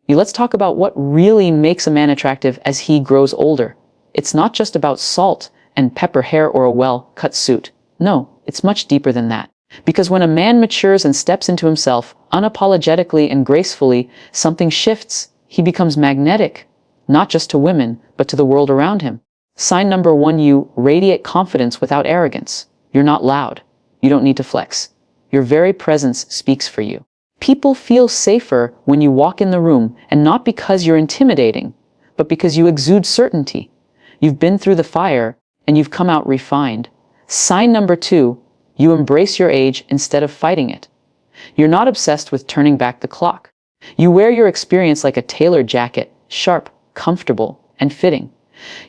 Let's talk about what really makes a man attractive as he grows older. It's not just about salt and pepper hair or a well-cut suit. No, it's much deeper than that. Because when a man matures and steps into himself, unapologetically and gracefully, something shifts. He becomes magnetic, not just to women, but to the world around him. Sign number 1, you radiate confidence without arrogance. You're not loud. You don't need to flex. Your very presence speaks for you. People feel safer when you walk in the room, and not because you're intimidating, but because you exude certainty. You've been through the fire, and you've come out refined. Sign number 2, you embrace your age instead of fighting it. You're not obsessed with turning back the clock. You wear your experience like a tailored jacket, sharp, comfortable, and fitting.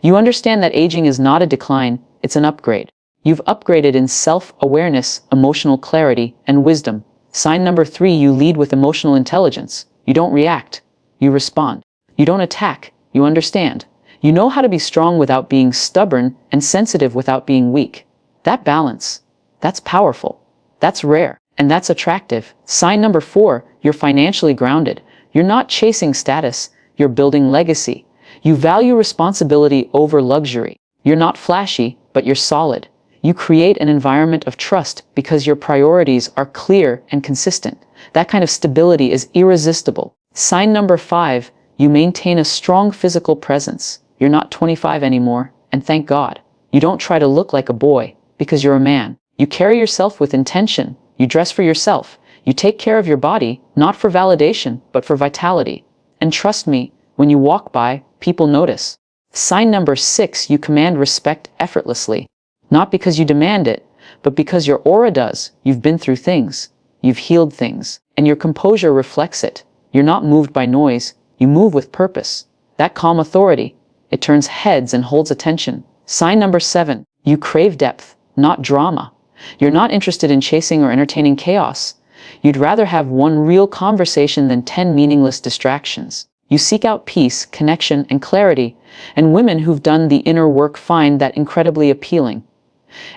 You understand that aging is not a decline, it's an upgrade. You've upgraded in self-awareness, emotional clarity, and wisdom. Sign number 3, you lead with emotional intelligence. You don't react, you respond. You don't attack, you understand. You know how to be strong without being stubborn and sensitive without being weak. That balance, that's powerful. That's rare, and that's attractive. Sign number 4, you're financially grounded. You're not chasing status, you're building legacy. You value responsibility over luxury. You're not flashy, but you're solid. You create an environment of trust because your priorities are clear and consistent. That kind of stability is irresistible. Sign number 5, you maintain a strong physical presence. You're not 25 anymore, and thank God. You don't try to look like a boy because you're a man. You carry yourself with intention. You dress for yourself. You take care of your body, not for validation, but for vitality. And trust me, when you walk by, people notice. Sign number 6, you command respect effortlessly. Not because you demand it, but because your aura does. You've been through things. You've healed things. And your composure reflects it. You're not moved by noise. You move with purpose. That calm authority, it turns heads and holds attention. Sign number 7, you crave depth, not drama. You're not interested in chasing or entertaining chaos. You'd rather have one real conversation than 10 meaningless distractions. You seek out peace, connection, and clarity, and women who've done the inner work find that incredibly appealing.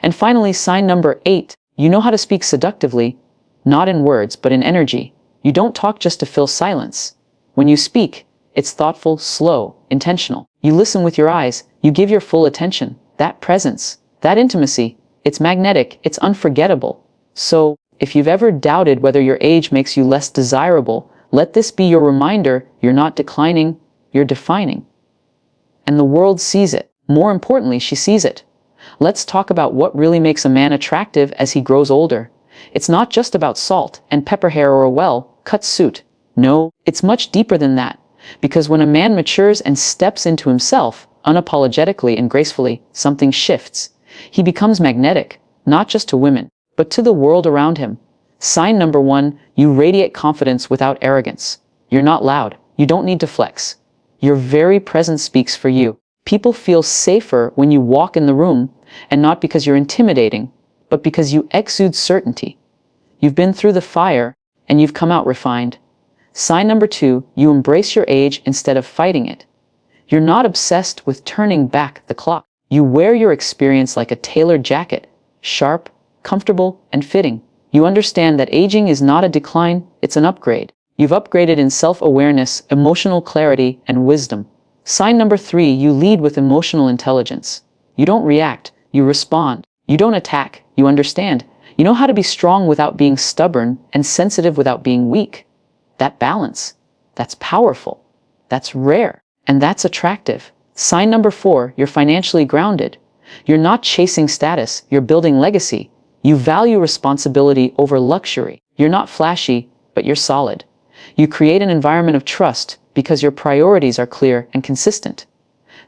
And finally, sign number 8, you know how to speak seductively, not in words, but in energy. You don't talk just to fill silence. When you speak, it's thoughtful, slow, intentional. You listen with your eyes, you give your full attention. That presence, that intimacy, it's magnetic, it's unforgettable. So, if you've ever doubted whether your age makes you less desirable, let this be your reminder, you're not declining, you're defining. And the world sees it. More importantly, she sees it. Let's talk about what really makes a man attractive as he grows older. It's not just about salt and pepper hair or a well-cut suit. No, it's much deeper than that. Because when a man matures and steps into himself, unapologetically and gracefully, something shifts. He becomes magnetic, not just to women, but to the world around him. Sign number 1, you radiate confidence without arrogance. You're not loud. You don't need to flex. Your very presence speaks for you. People feel safer when you walk in the room, and not because you're intimidating, but because you exude certainty. You've been through the fire, and you've come out refined. Sign number 2, you embrace your age instead of fighting it. You're not obsessed with turning back the clock. You wear your experience like a tailored jacket, sharp, comfortable, and fitting. You understand that aging is not a decline, it's an upgrade. You've upgraded in self-awareness, emotional clarity, and wisdom. Sign number 3, you lead with emotional intelligence. You don't react, you respond. You don't attack, you understand. You know how to be strong without being stubborn and sensitive without being weak. That balance, that's powerful. That's rare, and that's attractive. Sign number 4, you're financially grounded. You're not chasing status, you're building legacy. You value responsibility over luxury. You're not flashy, but you're solid. You create an environment of trust because your priorities are clear and consistent.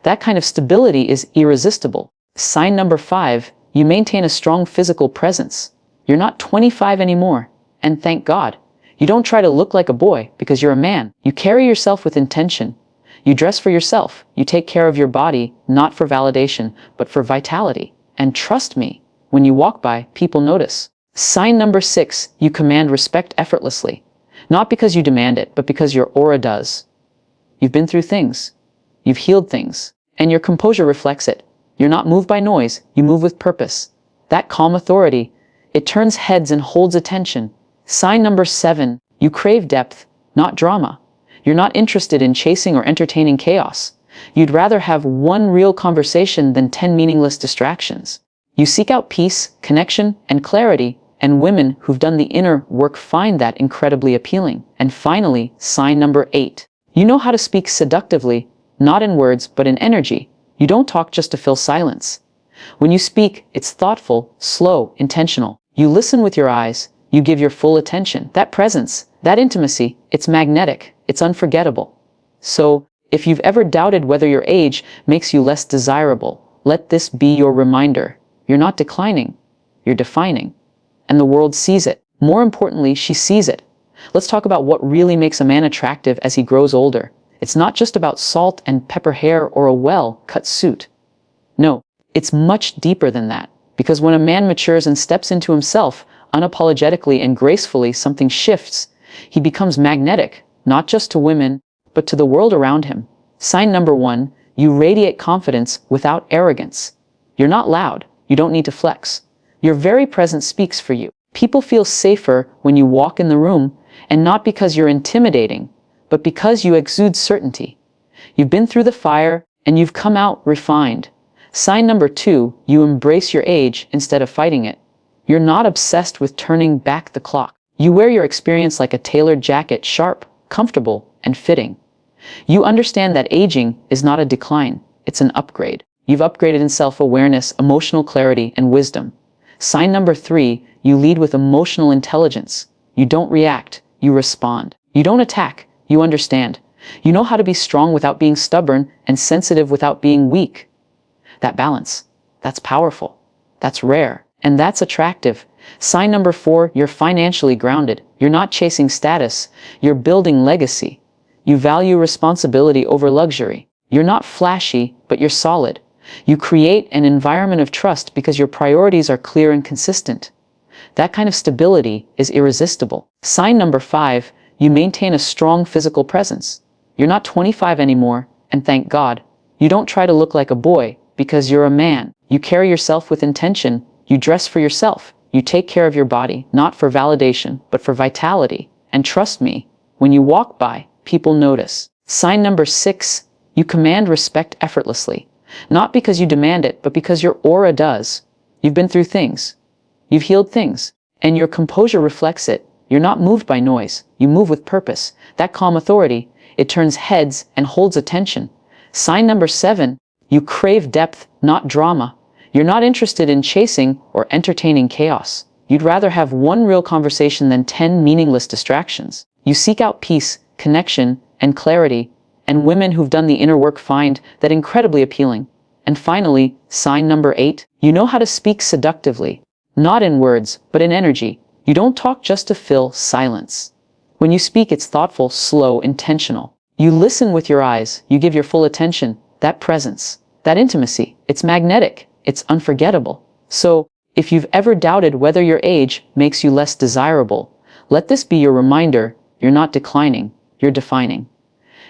That kind of stability is irresistible. Sign number 5, you maintain a strong physical presence. You're not 25 anymore, and thank God. You don't try to look like a boy because you're a man. You carry yourself with intention. You dress for yourself. You take care of your body, not for validation, but for vitality. And trust me, when you walk by, people notice. Sign number 6, you command respect effortlessly. Not because you demand it, but because your aura does. You've been through things. You've healed things. And your composure reflects it. You're not moved by noise, you move with purpose. That calm authority, it turns heads and holds attention. Sign number 7, you crave depth, not drama. You're not interested in chasing or entertaining chaos. You'd rather have one real conversation than 10 meaningless distractions. You seek out peace, connection, and clarity, and women who've done the inner work find that incredibly appealing. And finally, sign number 8. You know how to speak seductively, not in words, but in energy. You don't talk just to fill silence. When you speak, it's thoughtful, slow, intentional. You listen with your eyes, you give your full attention. That presence, that intimacy, it's magnetic, it's unforgettable. So, if you've ever doubted whether your age makes you less desirable, let this be your reminder. You're not declining, you're defining. And the world sees it. More importantly, she sees it. Let's talk about what really makes a man attractive as he grows older. It's not just about salt and pepper hair or a well-cut suit. No, it's much deeper than that. Because when a man matures and steps into himself, unapologetically and gracefully, something shifts. He becomes magnetic, not just to women, but to the world around him. Sign number 1, you radiate confidence without arrogance. You're not loud. You don't need to flex. Your very presence speaks for you. People feel safer when you walk in the room, and not because you're intimidating, but because you exude certainty. You've been through the fire, and you've come out refined. Sign number 2, you embrace your age instead of fighting it. You're not obsessed with turning back the clock. You wear your experience like a tailored jacket, sharp, comfortable, and fitting. You understand that aging is not a decline, it's an upgrade. You've upgraded in self-awareness, emotional clarity, and wisdom. Sign number 3, you lead with emotional intelligence. You don't react, you respond. You don't attack, you understand. You know how to be strong without being stubborn and sensitive without being weak. That balance, that's powerful, that's rare, and that's attractive. Sign number 4, you're financially grounded. You're not chasing status, you're building legacy. You value responsibility over luxury. You're not flashy, but you're solid. You create an environment of trust because your priorities are clear and consistent. That kind of stability is irresistible. Sign number 5, you maintain a strong physical presence. You're not 25 anymore, and thank God. You don't try to look like a boy because you're a man. You carry yourself with intention. You dress for yourself. You take care of your body, not for validation, but for vitality. And trust me, when you walk by, people notice. Sign number 6, you command respect effortlessly. Not because you demand it, but because your aura does. You've been through things. You've healed things. And your composure reflects it. You're not moved by noise. You move with purpose. That calm authority, it turns heads and holds attention. Sign number 7, you crave depth, not drama. You're not interested in chasing or entertaining chaos. You'd rather have one real conversation than 10 meaningless distractions. You seek out peace, connection, and clarity, and women who've done the inner work find that incredibly appealing. And finally, sign number 8, you know how to speak seductively. Not in words, but in energy. You don't talk just to fill silence. When you speak, it's thoughtful, slow, intentional. You listen with your eyes, you give your full attention. That presence, that intimacy, it's magnetic, it's unforgettable. So, if you've ever doubted whether your age makes you less desirable, let this be your reminder, you're not declining, you're defining.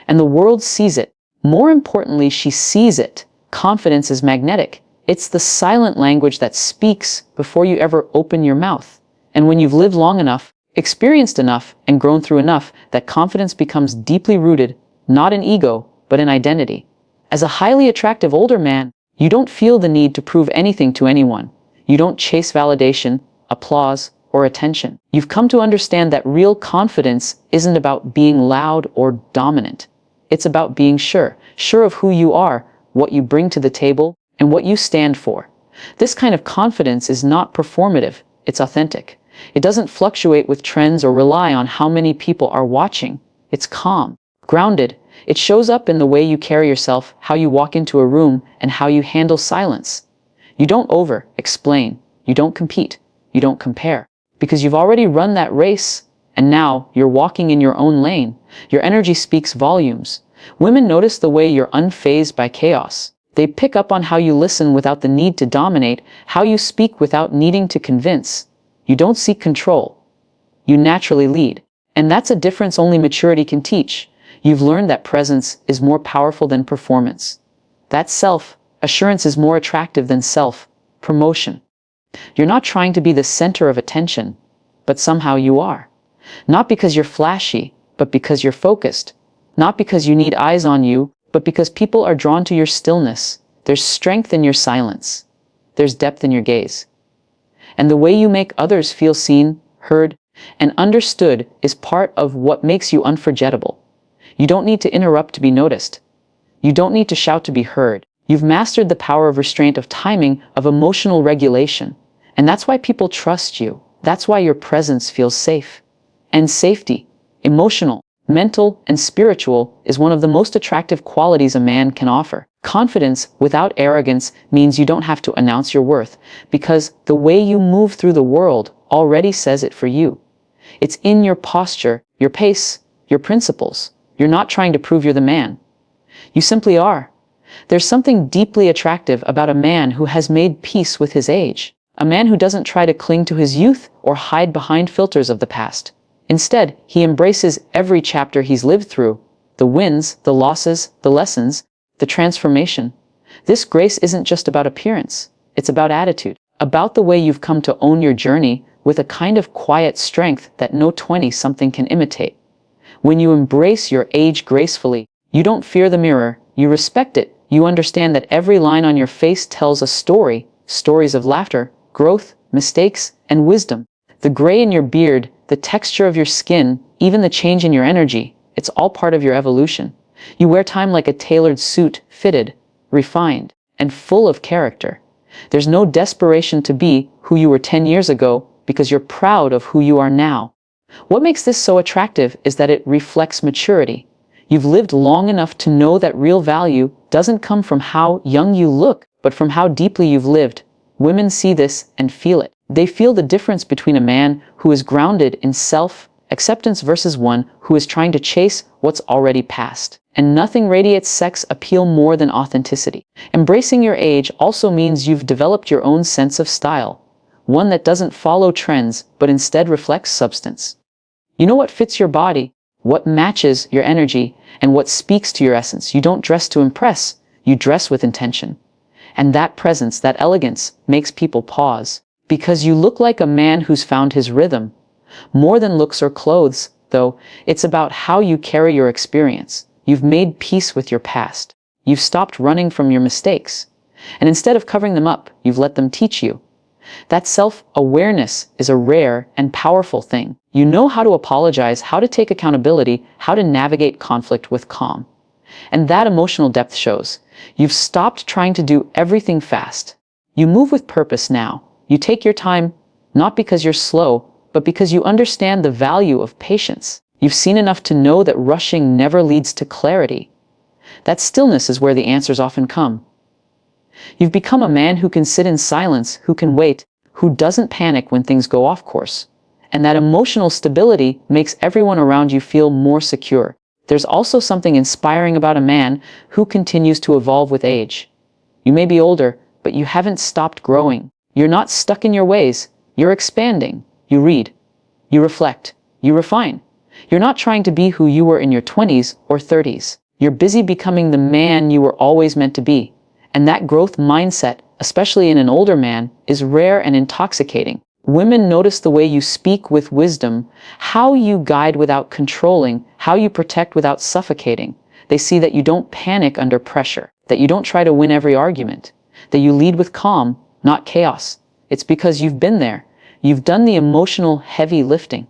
And the world sees it. More importantly, she sees it. Confidence is magnetic. It's the silent language that speaks before you ever open your mouth. And when you've lived long enough, experienced enough, and grown through enough, that confidence becomes deeply rooted, not in ego, but in identity. As a highly attractive older man, you don't feel the need to prove anything to anyone. You don't chase validation, applause, or attention. You've come to understand that real confidence isn't about being loud or dominant. It's about being sure of who you are, what you bring to the table, and what you stand for. This kind of confidence is not performative, it's authentic. It doesn't fluctuate with trends or rely on how many people are watching. It's calm, grounded. It shows up in the way you carry yourself, how you walk into a room, and how you handle silence. You don't over-explain. You don't compete. You don't compare. Because you've already run that race, and now you're walking in your own lane. Your energy speaks volumes. Women notice the way you're unfazed by chaos. They pick up on how you listen without the need to dominate, how you speak without needing to convince. You don't seek control. You naturally lead. And that's a difference only maturity can teach. You've learned that presence is more powerful than performance. That self-assurance is more attractive than self-promotion. You're not trying to be the center of attention, but somehow you are. Not because you're flashy, but because you're focused. Not because you need eyes on you, but because people are drawn to your stillness. There's strength in your silence. There's depth in your gaze. And the way you make others feel seen, heard, and understood is part of what makes you unforgettable. You don't need to interrupt to be noticed. You don't need to shout to be heard. You've mastered the power of restraint, of timing, of emotional regulation. And that's why people trust you. That's why your presence feels safe. And safety, emotional, mental, and spiritual, is one of the most attractive qualities a man can offer. Confidence without arrogance means you don't have to announce your worth, because the way you move through the world already says it for you. It's in your posture, your pace, your principles. You're not trying to prove you're the man. You simply are. There's something deeply attractive about a man who has made peace with his age. A man who doesn't try to cling to his youth or hide behind filters of the past. Instead, he embraces every chapter he's lived through, the wins, the losses, the lessons, the transformation. This grace isn't just about appearance. It's about attitude, about the way you've come to own your journey with a kind of quiet strength that no 20-something can imitate. When you embrace your age gracefully, you don't fear the mirror, you respect it. You understand that every line on your face tells a story, stories of laughter, growth, mistakes, and wisdom. The gray in your beard, the texture of your skin, even the change in your energy, it's all part of your evolution. You wear time like a tailored suit, fitted, refined, and full of character. There's no desperation to be who you were 10 years ago because you're proud of who you are now. What makes this so attractive is that it reflects maturity. You've lived long enough to know that real value doesn't come from how young you look, but from how deeply you've lived. Women see this and feel it. They feel the difference between a man who is grounded in self-acceptance versus one who is trying to chase what's already past. And nothing radiates sex appeal more than authenticity. Embracing your age also means you've developed your own sense of style, one that doesn't follow trends, but instead reflects substance. You know what fits your body, what matches your energy, and what speaks to your essence. You don't dress to impress, you dress with intention. And that presence, that elegance, makes people pause. Because you look like a man who's found his rhythm. More than looks or clothes, though, it's about how you carry your experience. You've made peace with your past. You've stopped running from your mistakes. And instead of covering them up, you've let them teach you. That self-awareness is a rare and powerful thing. You know how to apologize, how to take accountability, how to navigate conflict with calm. And that emotional depth shows. You've stopped trying to do everything fast. You move with purpose now. You take your time, not because you're slow, but because you understand the value of patience. You've seen enough to know that rushing never leads to clarity. That stillness is where the answers often come. You've become a man who can sit in silence, who can wait, who doesn't panic when things go off course. And that emotional stability makes everyone around you feel more secure. There's also something inspiring about a man who continues to evolve with age. You may be older, but you haven't stopped growing. You're not stuck in your ways. You're expanding. You read. You reflect. You refine. You're not trying to be who you were in your 20s or 30s. You're busy becoming the man you were always meant to be. And that growth mindset, especially in an older man, is rare and intoxicating. Women notice the way you speak with wisdom, how you guide without controlling, how you protect without suffocating. They see that you don't panic under pressure, that you don't try to win every argument, that you lead with calm, not chaos. It's because you've been there. You've done the emotional heavy lifting.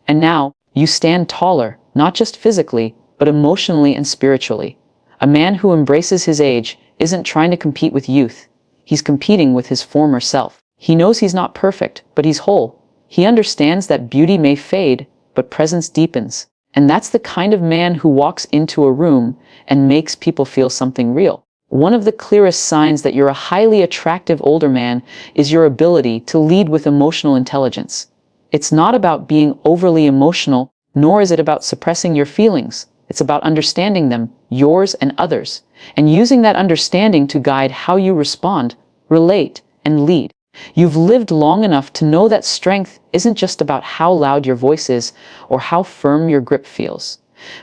And now, you stand taller, not just physically, but emotionally and spiritually. A man who embraces his age isn't trying to compete with youth. He's competing with his former self. He knows he's not perfect, but he's whole. He understands that beauty may fade, but presence deepens. And that's the kind of man who walks into a room and makes people feel something real. One of the clearest signs that you're a highly attractive older man is your ability to lead with emotional intelligence. It's not about being overly emotional, nor is it about suppressing your feelings. It's about understanding them, yours and others, and using that understanding to guide how you respond, relate, and lead. You've lived long enough to know that strength isn't just about how loud your voice is or how firm your grip feels.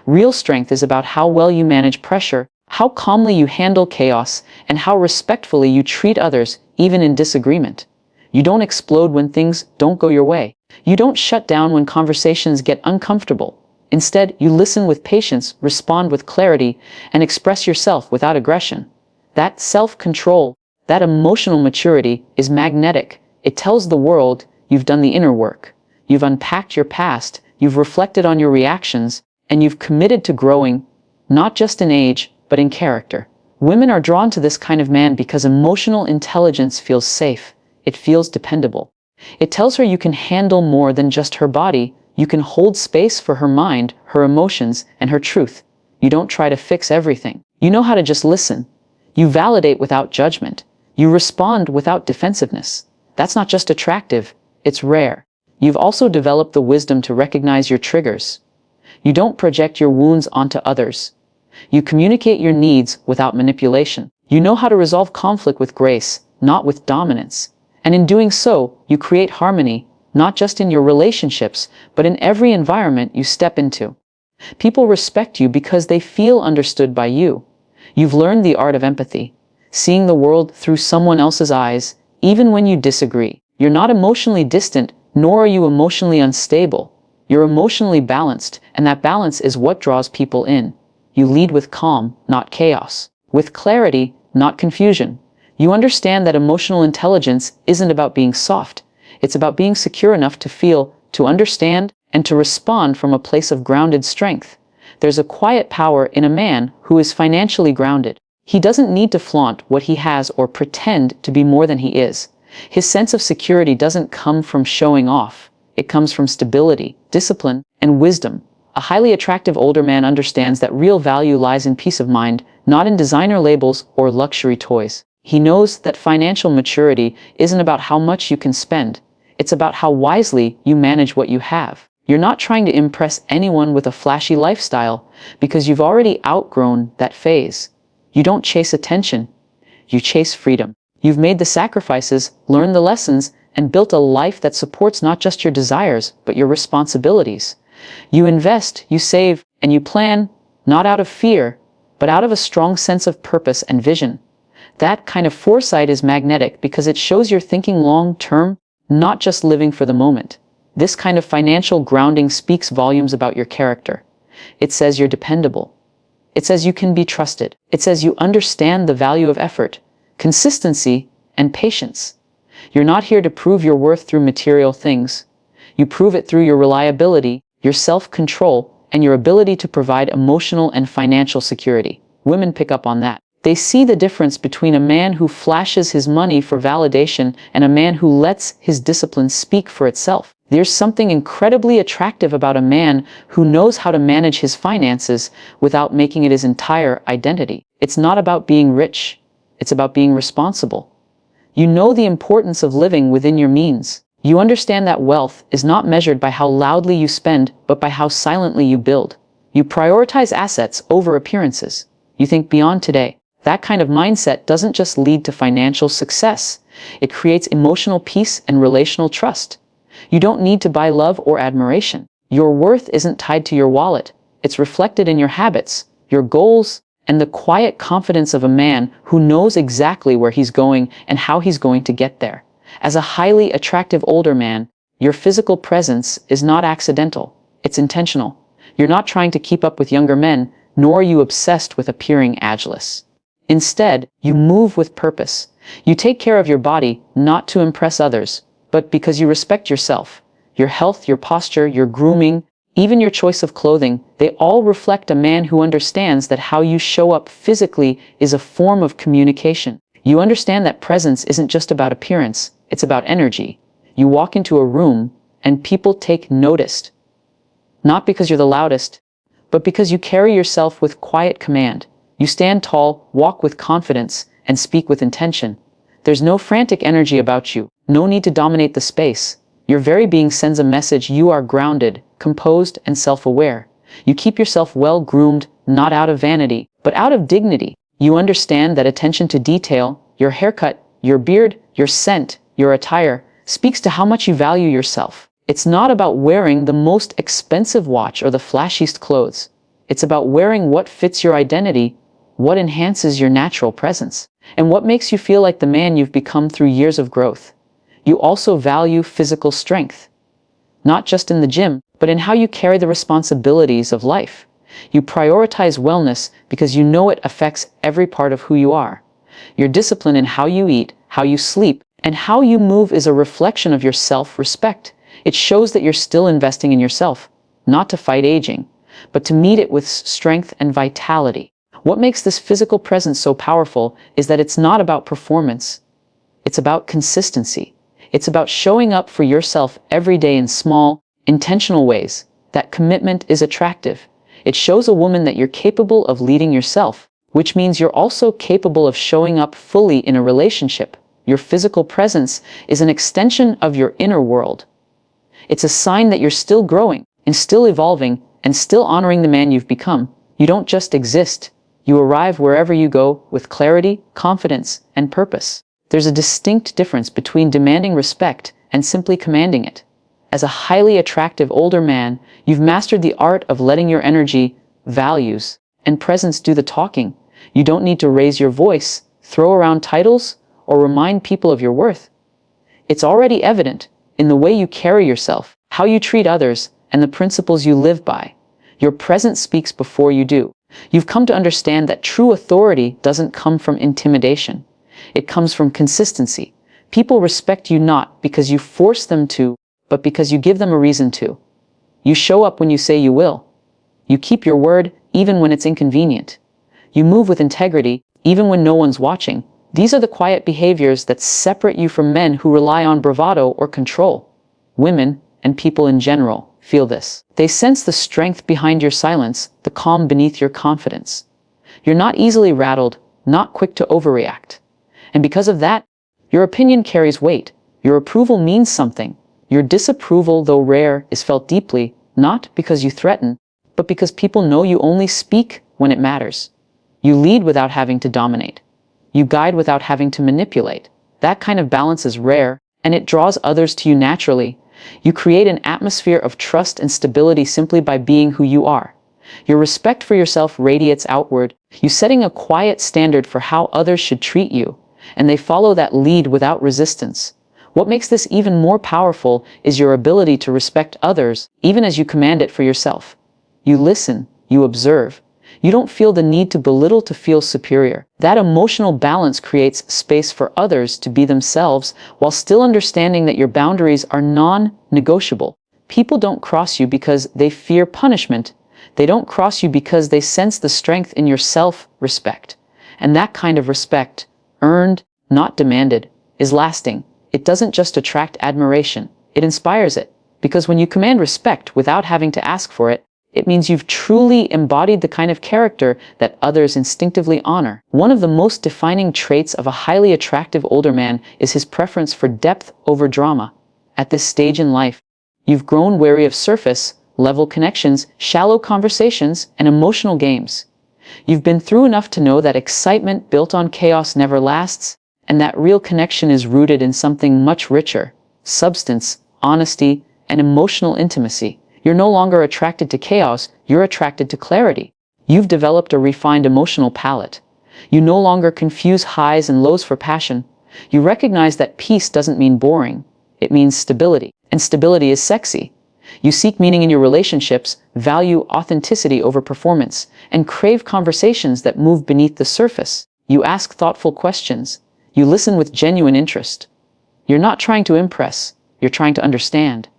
Real strength is about how well you manage pressure, how calmly you handle chaos, and how respectfully you treat others, even in disagreement. You don't explode when things don't go your way. You don't shut down when conversations get uncomfortable. Instead, you listen with patience, respond with clarity, and express yourself without aggression. That self-control, that emotional maturity is magnetic. It tells the world you've done the inner work. You've unpacked your past, you've reflected on your reactions, and you've committed to growing, not just in age, but in character. Women are drawn to this kind of man because emotional intelligence feels safe. It feels dependable. It tells her you can handle more than just her body. You can hold space for her mind, her emotions, and her truth. You don't try to fix everything. You know how to just listen. You validate without judgment. You respond without defensiveness. That's not just attractive, it's rare. You've also developed the wisdom to recognize your triggers. You don't project your wounds onto others. You communicate your needs without manipulation. You know how to resolve conflict with grace, not with dominance. And in doing so, you create harmony, not just in your relationships, but in every environment you step into. People respect you because they feel understood by you. You've learned the art of empathy, seeing the world through someone else's eyes, even when you disagree. You're not emotionally distant, nor are you emotionally unstable. You're emotionally balanced, and that balance is what draws people in. You lead with calm, not chaos. With clarity, not confusion. You understand that emotional intelligence isn't about being soft. It's about being secure enough to feel, to understand, and to respond from a place of grounded strength. There's a quiet power in a man who is financially grounded. He doesn't need to flaunt what he has or pretend to be more than he is. His sense of security doesn't come from showing off. It comes from stability, discipline, and wisdom. A highly attractive older man understands that real value lies in peace of mind, not in designer labels or luxury toys. He knows that financial maturity isn't about how much you can spend. It's about how wisely you manage what you have. You're not trying to impress anyone with a flashy lifestyle because you've already outgrown that phase. You don't chase attention. You chase freedom. You've made the sacrifices, learned the lessons, and built a life that supports not just your desires, but your responsibilities. You invest, you save, and you plan, not out of fear, but out of a strong sense of purpose and vision. That kind of foresight is magnetic because it shows you're thinking long-term, not just living for the moment. This kind of financial grounding speaks volumes about your character. It says you're dependable. It says you can be trusted. It says you understand the value of effort, consistency, and patience. You're not here to prove your worth through material things. You prove it through your reliability, your self-control, and your ability to provide emotional and financial security. Women pick up on that. They see the difference between a man who flashes his money for validation and a man who lets his discipline speak for itself. There's something incredibly attractive about a man who knows how to manage his finances without making it his entire identity. It's not about being rich. It's about being responsible. You know the importance of living within your means. You understand that wealth is not measured by how loudly you spend, but by how silently you build. You prioritize assets over appearances. You think beyond today. That kind of mindset doesn't just lead to financial success. It creates emotional peace and relational trust. You don't need to buy love or admiration. Your worth isn't tied to your wallet. It's reflected in your habits, your goals, and the quiet confidence of a man who knows exactly where he's going and how he's going to get there. As a highly attractive older man, your physical presence is not accidental. It's intentional. You're not trying to keep up with younger men, nor are you obsessed with appearing ageless. Instead, you move with purpose. You take care of your body, not to impress others, but because you respect yourself. Your health, your posture, your grooming, even your choice of clothing, they all reflect a man who understands that how you show up physically is a form of communication. You understand that presence isn't just about appearance, it's about energy. You walk into a room, and people take notice. Not because you're the loudest, but because you carry yourself with quiet command. You stand tall, walk with confidence, and speak with intention. There's no frantic energy about you, no need to dominate the space. Your very being sends a message you are grounded, composed, and self-aware. You keep yourself well-groomed, not out of vanity, but out of dignity. You understand that attention to detail, your haircut, your beard, your scent, your attire, speaks to how much you value yourself. It's not about wearing the most expensive watch or the flashiest clothes. It's about wearing what fits your identity, what enhances your natural presence, and what makes you feel like the man you've become through years of growth. You also value physical strength, not just in the gym, but but in how you carry the responsibilities of life. You prioritize wellness because you know it affects every part of who you are. Your discipline in how you eat, how you sleep, and how you move is a reflection of your self-respect. It shows that you're still investing in yourself, not to fight aging, but to meet it with strength and vitality. What makes this physical presence so powerful is that it's not about performance. It's about consistency. It's about showing up for yourself every day in small, intentional ways. That commitment is attractive. It shows a woman that you're capable of leading yourself, which means you're also capable of showing up fully in a relationship. Your physical presence is an extension of your inner world. It's a sign that you're still growing and still evolving and still honoring the man you've become. You don't just exist. You arrive wherever you go with clarity, confidence, and purpose. There's a distinct difference between demanding respect and simply commanding it. As a highly attractive older man, you've mastered the art of letting your energy, values, and presence do the talking. You don't need to raise your voice, throw around titles, or remind people of your worth. It's already evident in the way you carry yourself, how you treat others, and the principles you live by. Your presence speaks before you do. You've come to understand that true authority doesn't come from intimidation. It comes from consistency. People respect you not because you force them to, but because you give them a reason to. You show up when you say you will. You keep your word even when it's inconvenient. You move with integrity even when no one's watching. These are the quiet behaviors that separate you from men who rely on bravado or control. Women, and people in general, feel this. They sense the strength behind your silence, the calm beneath your confidence. You're not easily rattled, not quick to overreact. And because of that, your opinion carries weight. Your approval means something. Your disapproval, though rare, is felt deeply, not because you threaten, but because people know you only speak when it matters. You lead without having to dominate. You guide without having to manipulate. That kind of balance is rare, and it draws others to you naturally. You create an atmosphere of trust and stability simply by being who you are. Your respect for yourself radiates outward. You setting a quiet standard for how others should treat you, and they follow that lead without resistance. What makes this even more powerful is your ability to respect others, even as you command it for yourself. You listen, you observe. You don't feel the need to belittle to feel superior. That emotional balance creates space for others to be themselves while still understanding that your boundaries are non-negotiable. People don't cross you because they fear punishment. They don't cross you because they sense the strength in your self-respect. And that kind of respect, earned, not demanded, is lasting. It doesn't just attract admiration, it inspires it. Because when you command respect without having to ask for it, it means you've truly embodied the kind of character that others instinctively honor. One of the most defining traits of a highly attractive older man is his preference for depth over drama. At this stage in life, you've grown wary of surface-level connections, shallow conversations, and emotional games. You've been through enough to know that excitement built on chaos never lasts, and that real connection is rooted in something much richer: substance, honesty, and emotional intimacy. You're no longer attracted to chaos, you're attracted to clarity. You've developed a refined emotional palette. You no longer confuse highs and lows for passion. You recognize that peace doesn't mean boring, it means stability. And stability is sexy. You seek meaning in your relationships, value authenticity over performance, and crave conversations that move beneath the surface. You ask thoughtful questions. You listen with genuine interest. You're not trying to impress, you're trying to understand.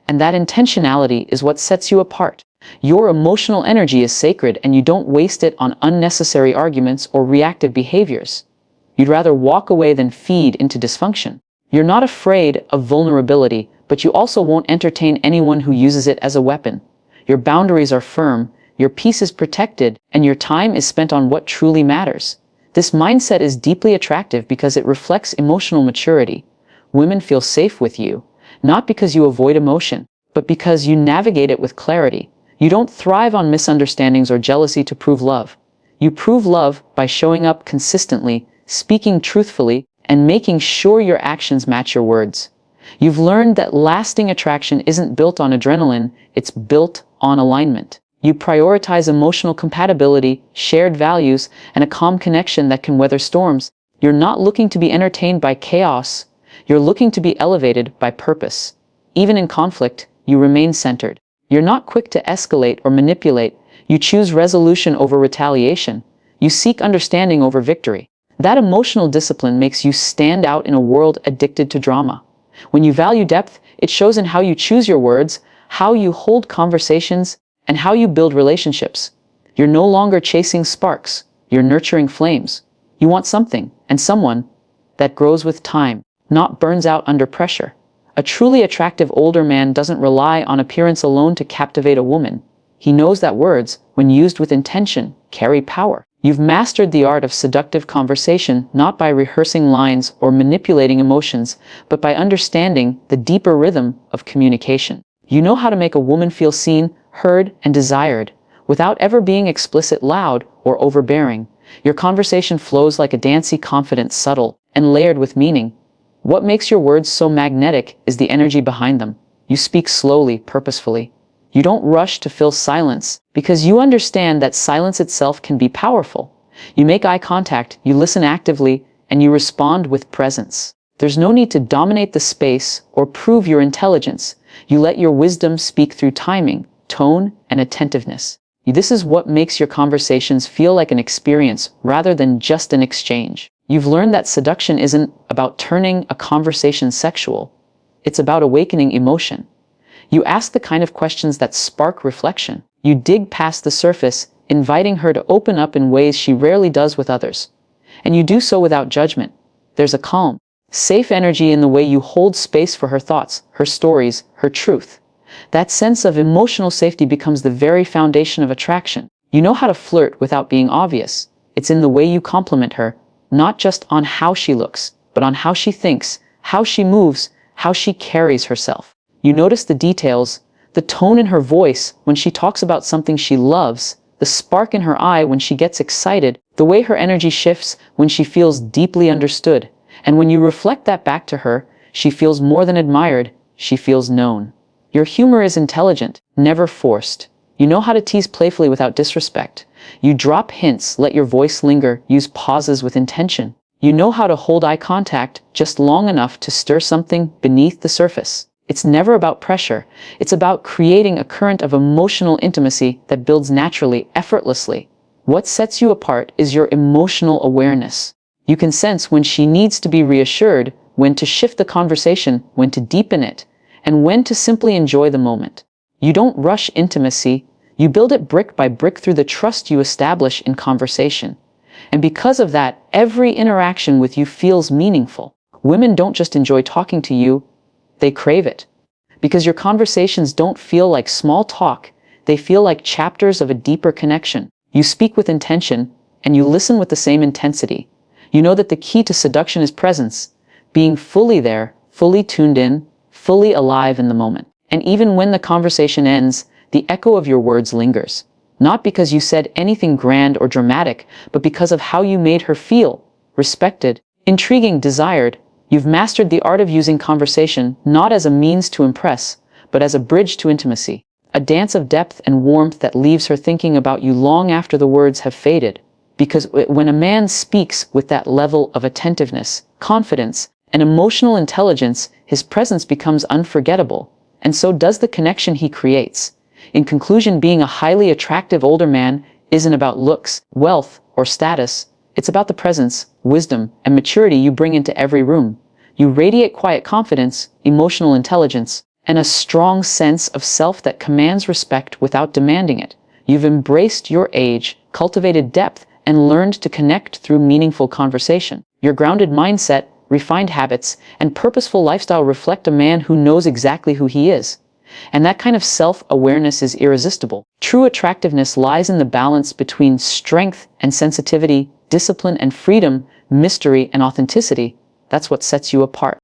And that intentionality is what sets you apart. Your emotional energy is sacred, and you don't waste it on unnecessary arguments or reactive behaviors. You'd rather walk away than feed into dysfunction. You're not afraid of vulnerability, but you also won't entertain anyone who uses it as a weapon. Your boundaries are firm, your peace is protected, and your time is spent on what truly matters. This mindset is deeply attractive because it reflects emotional maturity. Women feel safe with you, not because you avoid emotion, but because you navigate it with clarity. You don't thrive on misunderstandings or jealousy to prove love. You prove love by showing up consistently, speaking truthfully, and making sure your actions match your words. You've learned that lasting attraction isn't built on adrenaline, it's built on alignment. You prioritize emotional compatibility, shared values, and a calm connection that can weather storms. You're not looking to be entertained by chaos. You're looking to be elevated by purpose. Even in conflict, you remain centered. You're not quick to escalate or manipulate. You choose resolution over retaliation. You seek understanding over victory. That emotional discipline makes you stand out in a world addicted to drama. When you value depth, it shows in how you choose your words, how you hold conversations, and how you build relationships. You're no longer chasing sparks. You're nurturing flames. You want something and someone that grows with time, not burns out under pressure. A truly attractive older man doesn't rely on appearance alone to captivate a woman. He knows that words, when used with intention, carry power. You've mastered the art of seductive conversation not by rehearsing lines or manipulating emotions, but by understanding the deeper rhythm of communication. You know how to make a woman feel seen, heard, and desired, without ever being explicit, loud, or overbearing. Your conversation flows like a dancey, confident, subtle, and layered with meaning. What makes your words so magnetic is the energy behind them. You speak slowly, purposefully. You don't rush to fill silence, because you understand that silence itself can be powerful. You make eye contact, you listen actively, and you respond with presence. There's no need to dominate the space or prove your intelligence. You let your wisdom speak through timing, tone, and attentiveness. This is what makes your conversations feel like an experience rather than just an exchange. You've learned that seduction isn't about turning a conversation sexual. It's about awakening emotion. You ask the kind of questions that spark reflection. You dig past the surface, inviting her to open up in ways she rarely does with others. And you do so without judgment. There's a calm, safe energy in the way you hold space for her thoughts, her stories, her truth. That sense of emotional safety becomes the very foundation of attraction. You know how to flirt without being obvious. It's in the way you compliment her, not just on how she looks, but on how she thinks, how she moves, how she carries herself. You notice the details, the tone in her voice when she talks about something she loves, the spark in her eye when she gets excited, the way her energy shifts when she feels deeply understood. And when you reflect that back to her, she feels more than admired, she feels known. Your humor is intelligent, never forced. You know how to tease playfully without disrespect. You drop hints, let your voice linger, use pauses with intention. You know how to hold eye contact just long enough to stir something beneath the surface. It's never about pressure. It's about creating a current of emotional intimacy that builds naturally, effortlessly. What sets you apart is your emotional awareness. You can sense when she needs to be reassured, when to shift the conversation, when to deepen it, and when to simply enjoy the moment. You don't rush intimacy. You build it brick by brick through the trust you establish in conversation. And because of that, every interaction with you feels meaningful. Women don't just enjoy talking to you, they crave it. Because your conversations don't feel like small talk, they feel like chapters of a deeper connection. You speak with intention, and you listen with the same intensity. You know that the key to seduction is presence, being fully there, fully tuned in, fully alive in the moment. And even when the conversation ends, the echo of your words lingers. Not because you said anything grand or dramatic, but because of how you made her feel, respected, intriguing, desired. You've mastered the art of using conversation not as a means to impress, but as a bridge to intimacy, a dance of depth and warmth that leaves her thinking about you long after the words have faded. Because when a man speaks with that level of attentiveness, confidence, and emotional intelligence, his presence becomes unforgettable, and so does the connection he creates. In conclusion, being a highly attractive older man isn't about looks, wealth, or status. It's about the presence, wisdom, and maturity you bring into every room. You radiate quiet confidence, emotional intelligence, and a strong sense of self that commands respect without demanding it. You've embraced your age, cultivated depth, and learned to connect through meaningful conversation. Your grounded mindset, refined habits, and purposeful lifestyle reflect a man who knows exactly who he is. And that kind of self-awareness is irresistible. True attractiveness lies in the balance between strength and sensitivity, discipline and freedom, mystery and authenticity. That's what sets you apart.